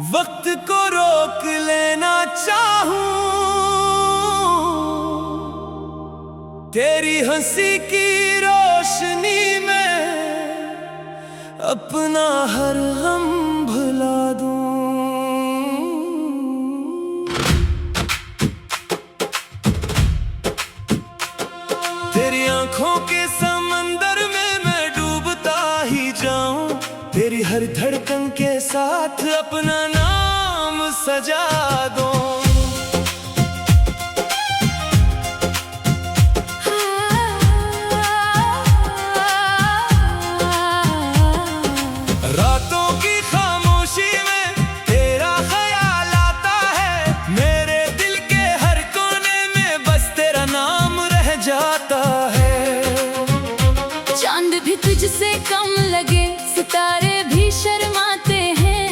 वक्त को रोक लेना चाहूं, तेरी हंसी की रोशनी में अपना हर गम भुला दूं। तेरी आंखों के समंदर में मैं डूबता ही जाऊं, तेरी हर धड़कन के साथ अपना नाम सजा दो। रातों की खामोशी में तेरा ख्याल आता है, मेरे दिल के हर कोने में बस तेरा नाम रह जाता है। चांद भी तुझसे कम लगे, सितारे भी शर्माते हैं,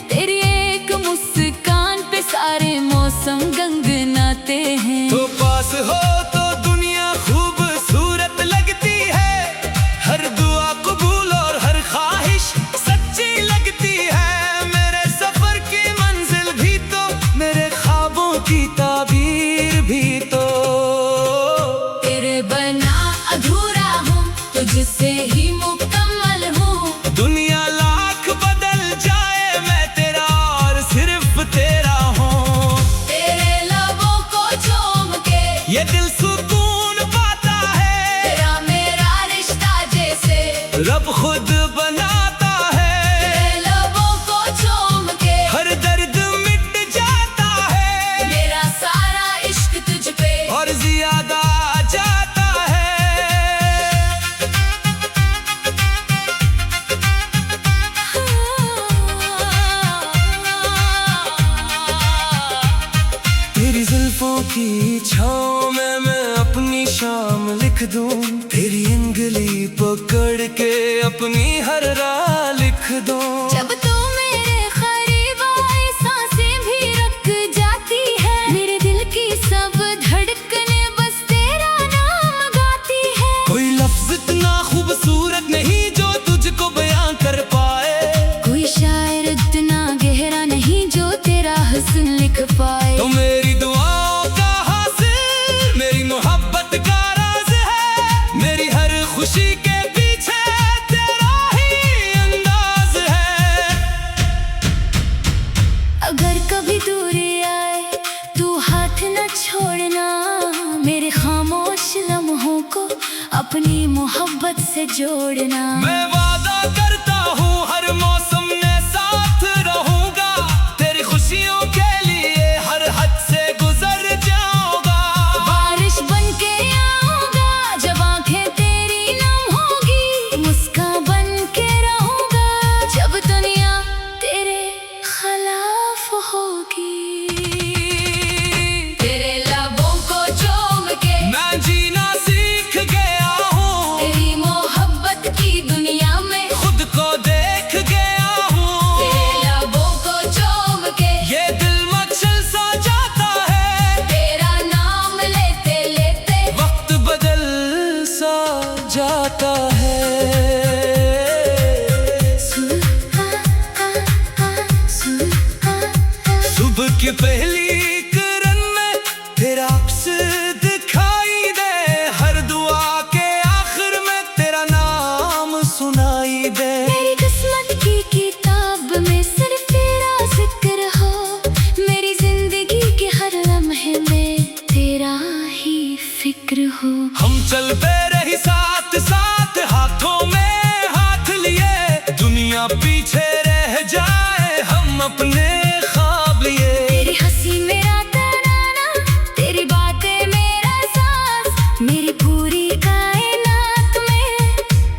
तेरी एक मुस्कान पे सारे मौसम गंगनाते हैं। तो पास हो तो दुनिया खूबसूरत लगती है, हर दुआ कबूल और हर ख्वाहिश सच्ची लगती है। मेरे सफर की मंजिल भी तो, मेरे ख्वाबों की ताबीर भी तो, तेरे बना अधूरा हूँ, तुझसे ही मुकम्मल हूँ। दुनिया लाख बदल जाए मैं तेरा और सिर्फ तेरा हूँ। तेरे लबों को चूम के ये दिल सुकून पाता है, तेरा मेरा रिश्ता जैसे रब खुद बनाता है। तेरे लबों को चूम के हर दर्द मिट जाता है, मेरा सारा इश्क तुझ पे और ज्यादा जाता है। तेरी जुल्फों की छाँव में मैं अपनी शाम लिख दूं, तेरी उंगली पकड़ के अपनी हर राह लिख दूं। जब तू मेरे करीब आए सांसें भी रुक जाती है, मेरे दिल की सब धड़कनें बस तेरा नाम गाती है। कोई लफ्ज इतना खूबसूरत नहीं जो तुझको बयां कर पाए, कोई शायर इतना गहरा नहीं जो तेरा हुस्न लिख पाए। तो मेरी दुआओं का हासिल मेरी मोहब्बत का राज है, मेरी हर खुशी के पीछे तेरा ही अंदाज है। अगर कभी दूरी आए तू हाथ न छोड़ना, मेरे खामोश लम्हों को अपनी मोहब्बत से जोड़ना। मैं वादा करता हूँ हर मौसम में साथ रहूंगा, तेरी खुशियों के लिए हर हद से गुजर जाऊंगा। बारिश बन के आऊंगा जब आंखें तेरी नम होगी, मुस्कान बन के रहूंगा जब दुनिया तेरे खिलाफ होगी। तेरे लबों को चूम के मैं जीना सीख गया हूँ, तेरी मोहब्बत की दुनिया में खुद को देख गया हूँ। तेरे लबों को चूम के ये दिल मचल सा जाता है, तेरा नाम लेते लेते वक्त बदल सा जाता है। सुबह की पहली किरण में तेरा अक्स दिखाई दे, हर दुआ के आखिर में तेरा नाम सुनाई दे। मेरी किस्मत की किताब में सिर्फ तेरा जिक्र हो, मेरी जिंदगी के हर लम्हे में तेरा ही फिक्र हो। हम चल पे रही साथ साथ हाथों में हाथ लिए, दुनिया पीछे रह जाए हम अपने ख्वाब लिए। तेरी हंसी मेरा तराना, तेरी बातें मेरा सांस, मेरी पूरी कायनात में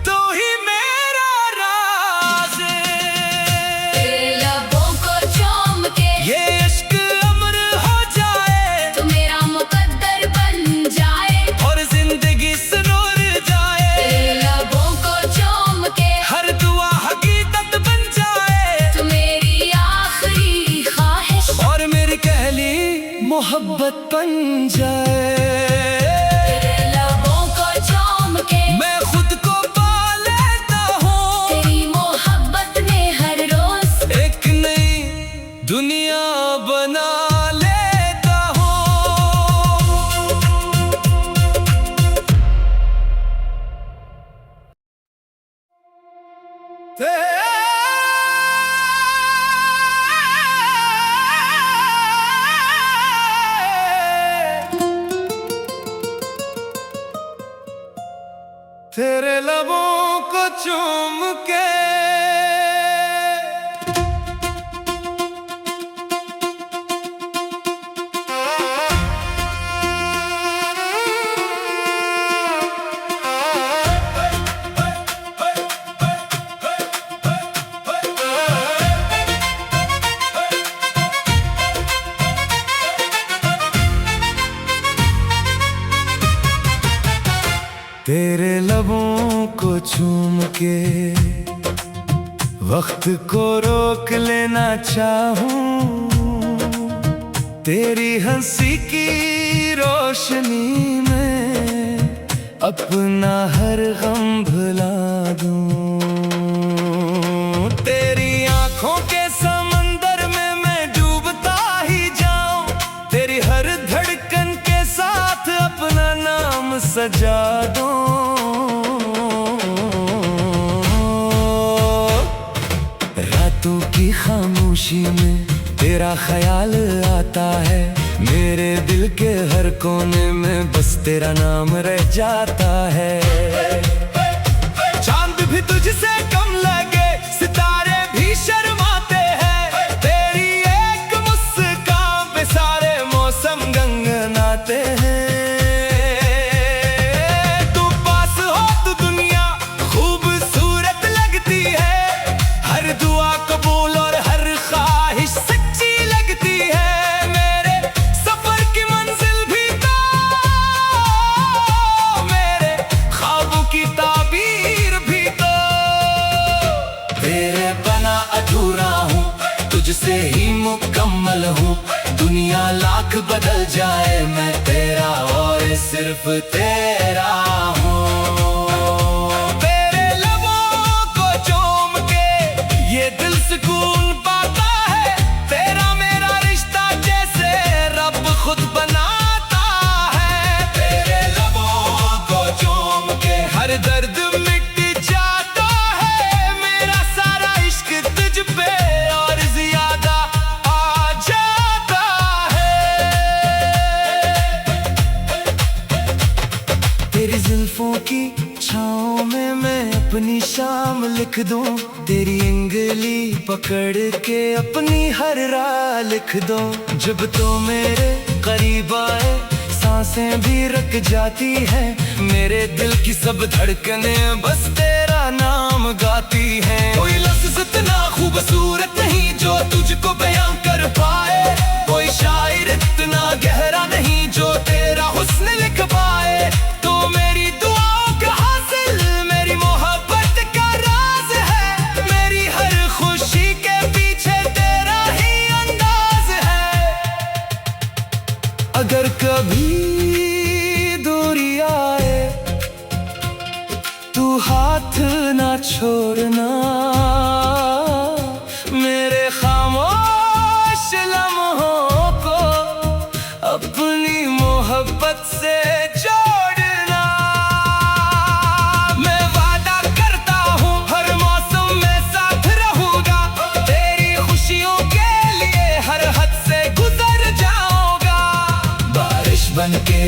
तो ही मेरा राज है। तेरे लबों को चूम के ये इश्क अमर हो जाए, तो मेरा मुकद्दर बन जाए और जिंदगी सुनूर जाए। तेरे लबों को चूम के हर दुआ हकीकत बन जाए, तो मेरी आखिरी ख्वाहिश और मेरी कहली मोहब्बत बन जाए। तेरे लबों को चूम के मैं खुद को पा लेता हूँ, तेरी मोहब्बत में हर रोज एक नई तेरे लबों को चूम के तेरे लबों को चूम के वक्त को रोक लेना चाहूं, तेरी हंसी की रोशनी में अपना हर गम भुला दूं। तेरी आंखों के समंदर में मैं डूबता ही जाऊं, तेरी हर धड़कन के साथ अपना नाम सजा दूं। रातों की खामोशी में तेरा ख्याल आता है, मेरे दिल के हर कोने में बस तेरा नाम रह जाता है। चांद भी तुझसे कम लगे, सितारे भी शर्माते हैं, तेरी एक मुस्कान पे सारे मौसम गनगनाते हैं। तुझसे ही मुकम्मल हूँ, दुनिया लाख बदल जाए मैं तेरा और सिर्फ तेरा हूँ। तेरे लबों को चूम के ये दिल सुकून पाता है, तेरा मेरा रिश्ता जैसे रब खुद बनाता है। तेरे लबों को चूम के हर दर्द मिट जाता है, मेरा सारा इश्क तुझ पे तेरी जुल्फों की छाँव में मैं अपनी शाम लिख दूं, तेरी उंगली पकड़ के अपनी हर राह लिख दूं। जब तो मेरे करीब आए सांसें भी रुक जाती है, मेरे दिल की सब धड़कनें बस तेरा नाम गाती हैं। कोई लफ्ज़ इतना खूबसूरत नहीं जो तुझको बयां कर पाए, कोई शायर इतना गहरा नहीं जो तेरा हुस्न लिख पाए। तो मेरी दुआओं का हासिल मेरी मोहब्बत का राज है, मेरी हर खुशी के पीछे तेरा ही अंदाज है। अगर कभी दूरी आए तू हाथ ना छोड़ना, मेरे खामोश लम्हों को अपनी मोहब्बत से जोड़ना। मैं वादा करता हूँ हर मौसम में साथ रहूंगा, तेरी खुशियों के लिए हर हद से गुजर जाऊंगा। बारिश बनके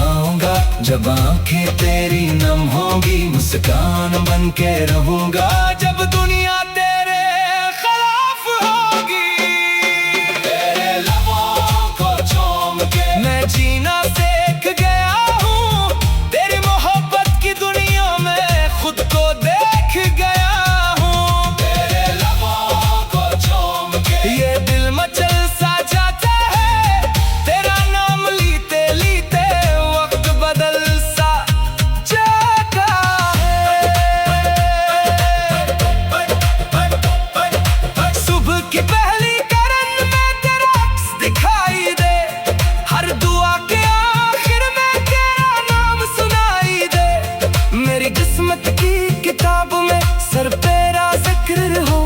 आऊंगा जब आंखें तेरी नम होगी, मुस्कान बनके रहूंगा जब दुनिया तेरे खिलाफ होगी। तेरे लबों को चूम के मैं जीना सीख गया हूँ, तेरी मोहब्बत की दुनिया में खुद को देख गया हूँ। तेरे लबों को चूम के ये दिल मचल सा जाता है, तेरा नाम लीते लीते वक्त बदल सा जाता है। सुबह की पहली करन में तेरा अक्स दिखाई दे, हर दुआ के आखिर में तेरा नाम सुनाई दे। मेरी किस्मत की किताब में सर तेरा जिक्र हो,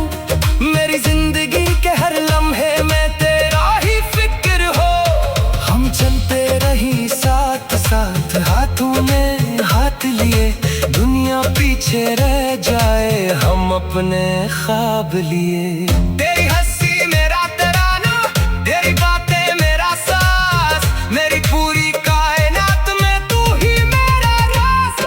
मेरी जिंदगी के हर लम्हे में तेरा ही फिक्र हो। हम चलते रही साथ साथ हाथों में हाथ लिए, दुनिया पीछे रह जाए हम अपने ख्वाब लिए। तेरी हंसी मेरा तराना, तेरी बातें मेरा सास, मेरी पूरी कायनात में तू ही मेरा राज।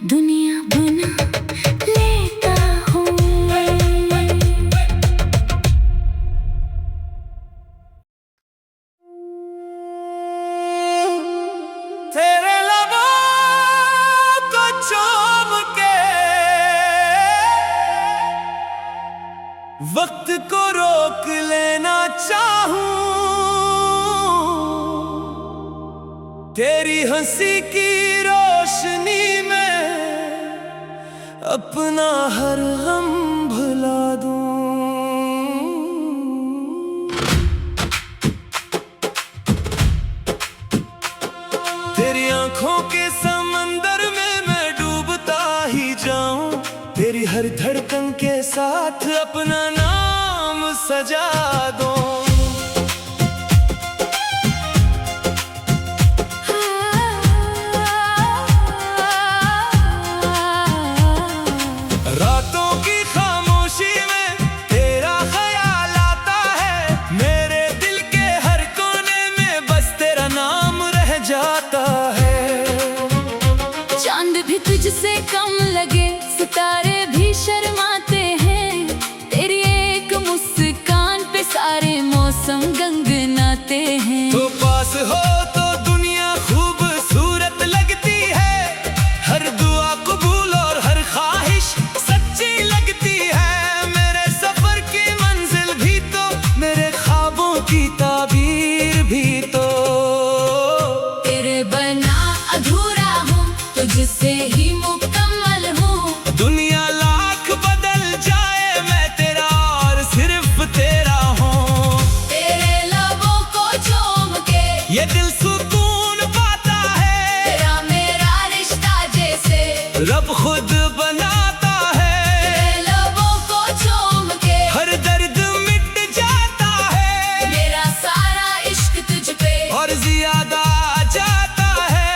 दुनिया बना लेता हूँ। तेरे लबों को चूम के वक्त को रोक लेना चाहूं, तेरी हंसी की रोशनी में अपना हर गम भुला दूं। तेरी आंखों के समंदर में मैं डूबता ही जाऊं, तेरी हर धड़कन के साथ अपना नाम सजा दूं। रातों की खामोशी में तेरा ख्याल आता है, मेरे दिल के हर कोने में बस तेरा नाम रह जाता है। चांद भी तुझसे कम लगे, सितारे भी शर्माते हैं, तेरी एक मुस्कान पे सारे मौसम गंगनाते हैं। तो पास हो तो दुनिया खूबसूरत लगती है, हर दुआ कबूल और हर ख्वाहिश सच्ची लगती है। मेरे सफर की मंजिल भी तो, मेरे ख्वाबों की ताबीर भी तो। तेरे बना अधूरा हूँ, तुझसे ही मुकम्मल हूँ। दुनिया लाख बदल जाए, मैं तेरा और सिर्फ तेरा हूँ। तेरे लबों को चूम के ये दिल सुकून पाता है, तेरा मेरा रिश्ता जैसे रब खुद बनाता है। तेरे लबों को चूम के हर दर्द मिट जाता है, मेरा सारा इश्क तुझ पे और ज्यादा जाता है।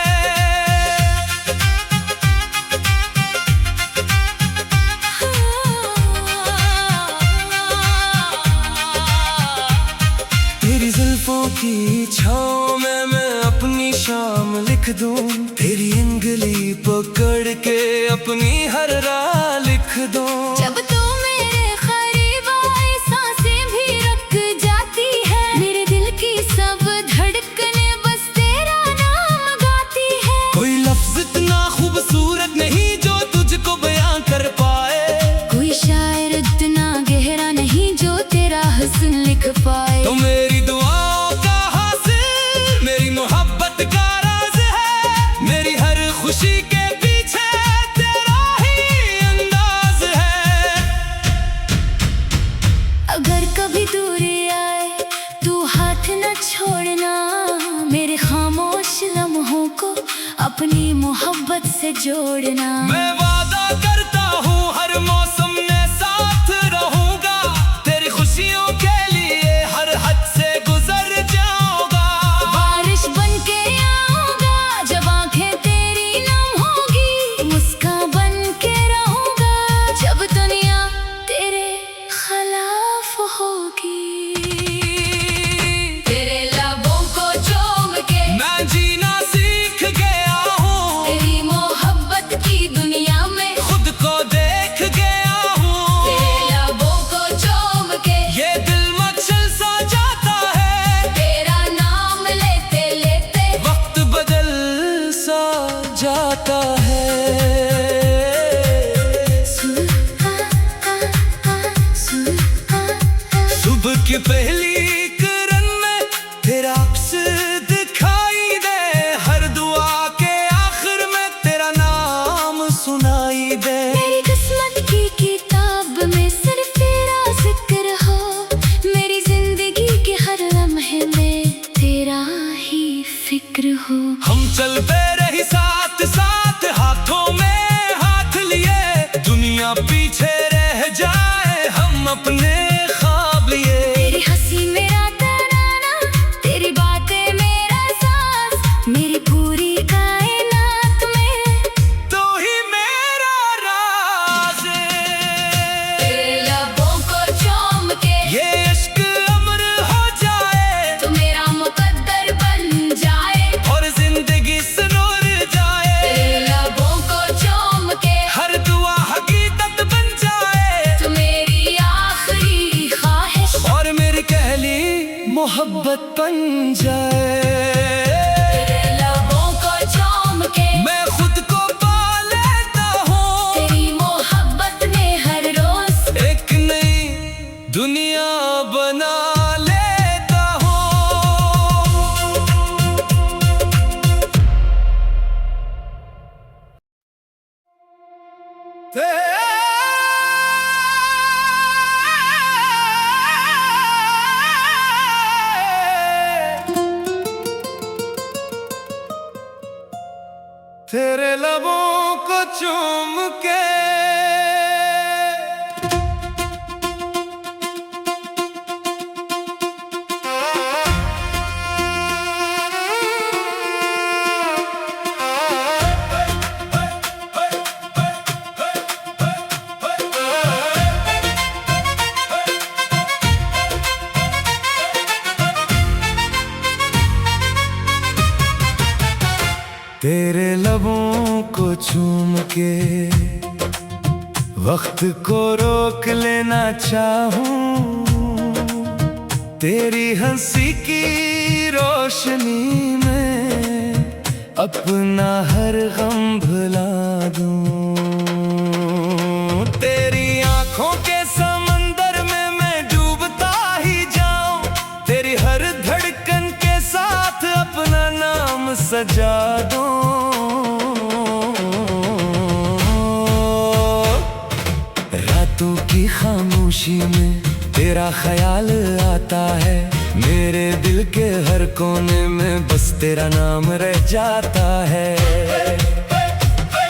तेरी जुल्फों की छाँव में मैं अपनी शाम लिख दूं, तेरी उंगली पकड़ के अपनी हर राह लिख दूं। जब तू मेरे करीब आई, सांसें भी रुक जाती है, मेरे दिल की सब धड़कने बस तेरा नाम गाती है। कोई लफ्ज इतना खूबसूरत नहीं जो तुझको बयां कर पाए, कोई शायर इतना गहरा नहीं जो तेरा हुस्न लिख पाए। तो मेरी दुआओं का हासिल मेरी मोहब्बत का राज है, मेरी हर खुशी के पीछे तेरा ही अंदाज है। अगर कभी दूरी आए तू हाथ न छोड़ना, मेरे खामोश लम्हों को अपनी मोहब्बत से जोड़ना। मैं वादा करता हूँ हर मौसम में साथ रहूंगा, तेरी खुशियों के लिए हर हद से गुजर जाऊंगा। बारिश बन के आऊंगा जब आंखें तेरी नम होगी, मुस्कान बन के रहूंगा जब दुनिया तेरे खिलाफ होगी। तेरे लबों को चूम के मैं जीना सीख गया हूँ, तेरी मोहब्बत की दुनिया मोहब्बत बन जाए। तेरे लबों को चूम के मैं खुद को पा लेता हूँ, तेरी मोहब्बत में हर रोज एक नई दुनिया बना लेता हूँ। तेरे लबों को चूम के तेरे लबों को चूम के वक्त को रोक लेना चाहूं, तेरी हंसी की रोशनी में अपना हर गम भुला दूं। तेरी आंखों के समंदर में मैं डूबता ही जाऊं, तेरी हर धड़कन के साथ अपना नाम सजा दूं। रातों की खामोशी में तेरा ख्याल आता है, मेरे दिल के हर कोने में बस तेरा नाम रह जाता है।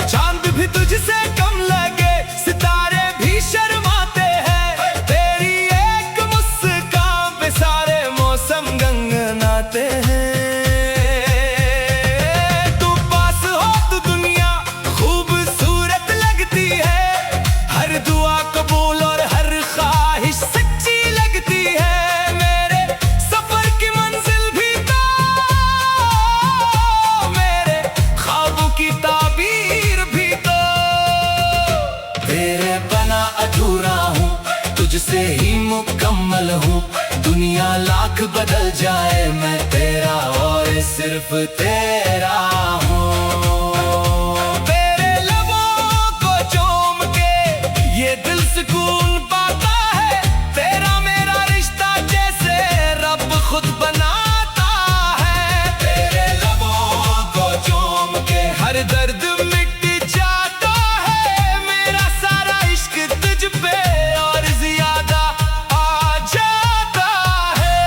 चांद भी तुझसे कम लगे, सितारे भी शर्माते हैं, तेरी एक मुस्कान पे सारे मौसम गनगनाते हैं। तू पास हो तो दुनिया खूबसूरत लगती है, हर दुआ कबूल और हर ख्वाहिश सच्ची लगती है। मेरे सफर की मंजिल भी तो, मेरे ख्वाबों की ताबीर भी तो, तेरे बना अधूरा हूँ, तुझसे ही मुकम्मल हूँ। दुनिया लाख बदल जाए, मैं तेरा और सिर्फ तेरा हूँ। तेरे लबों को चूम के ये दिल सुकून पाता है, तेरा मेरा रिश्ता जैसे रब खुद बनाता है। तेरे लबों को चूम के हर दर्द मिट जाता है, मेरा सारा इश्क तुझ पे और ज्यादा आ जाता है।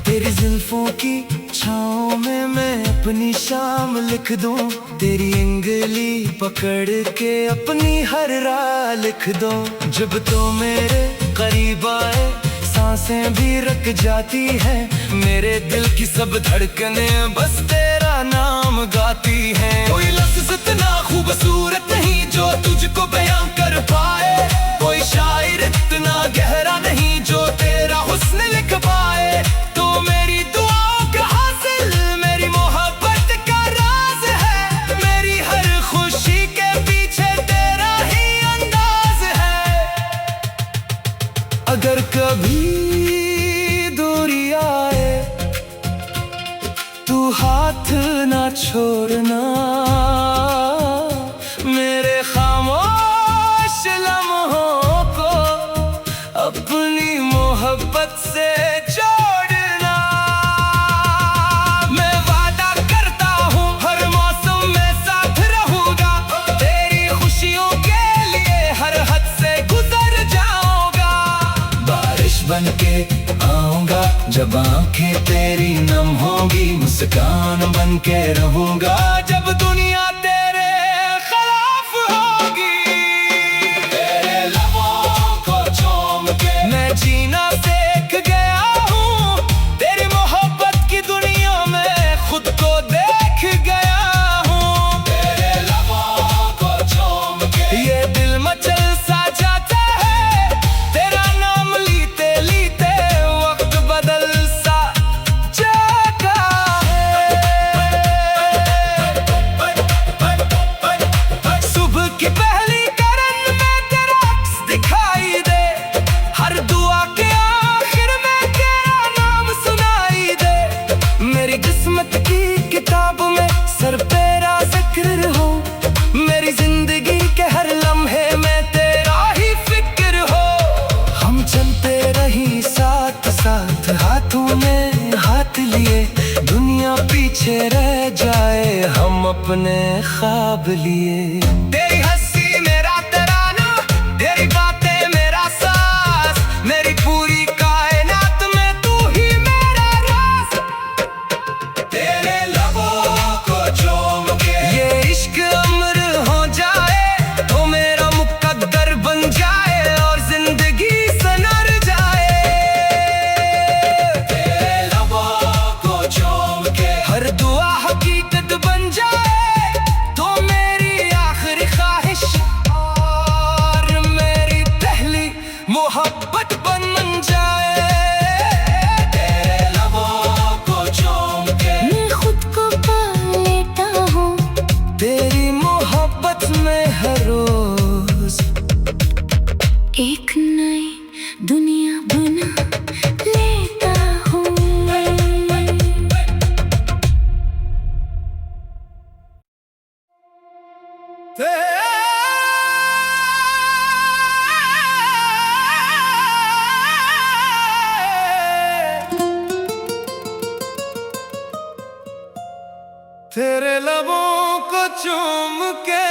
तेरी जुल्फों की छाँव में मैं अपनी शाम लिख दूं, तेरी उंगली पकड़ के अपनी हर राह लिख दूं। जब तो मेरे करीब आए सांसें भी रुक जाती है, मेरे दिल की सब धड़कनें बस तेरा नाम गाती हैं। कोई लफ्ज़ इतना खूबसूरत नहीं जो तुझको बयां कर पाए, कोई शायर इतना गहरा नहीं जो तेरा हुस्न लिख पाए। तो मेरी दुआओं का हासिल मेरी मोहब्बत का राज है, मेरी हर खुशी के पीछे तेरा ही अंदाज है। अगर कभी दूरी आए तू हाथ ना छोड़ना, मेरे खामोश लम्हों को अपनी मोहब्बत से जोड़ना। मैं वादा करता हूँ हर मौसम में साथ रहूंगा, तेरी खुशियों के लिए हर हद से गुजर जाऊंगा। बारिश बन के आऊंगा जब आंखें तेरी नम होंगी, मुस्कान बन के रहूंगा जब दुनिया तेरे खिलाफ होगी। तेरे लबों को चूम के मैं जीना सीख गया हूँ, तेरी मोहब्बत की दुनिया में खुद को देख गया हूँ। तेरे लबों को चूम के ये दिल मचल सा जाता है, तेरा नाम लीते लीते वक्त बदल सा जाता है। पीछे रह जाए हम अपने ख्वाब लिए। तेरी हंसी मेरा तराना, तेरी बातें मेरा सास, मेरी पूरी कायनात में तू ही मेरा राज। तेरे लबों को चूम के ये इश्क अमर हो जाए तो मेरा मुकद्दर बन जाए और जिंदगी सनर जाए। तेरे लबों को चूम के हर दुआ हकीकत बन जाए तो मेरी आखिरी ख्वाहिश और मेरी पहली मोहब्बत बन जाए। तेरे लबों को चूम के मैं खुद को पा लेता हूँ तेरी मोहब्बत में हर रोज एक नई दुनिया बना लेता हूँ। तेरे लबों को चूम के